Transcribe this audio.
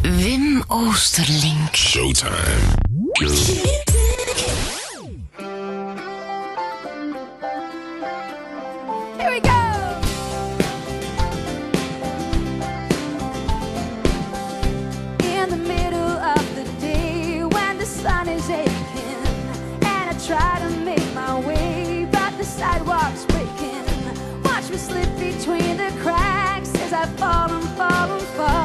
Wim Oosterlink. Showtime. Here we go! In the middle of the day when the sun is aching and I try to make my way but the sidewalk's breaking. Watch me slip between the cracks as I fall and fall and fall.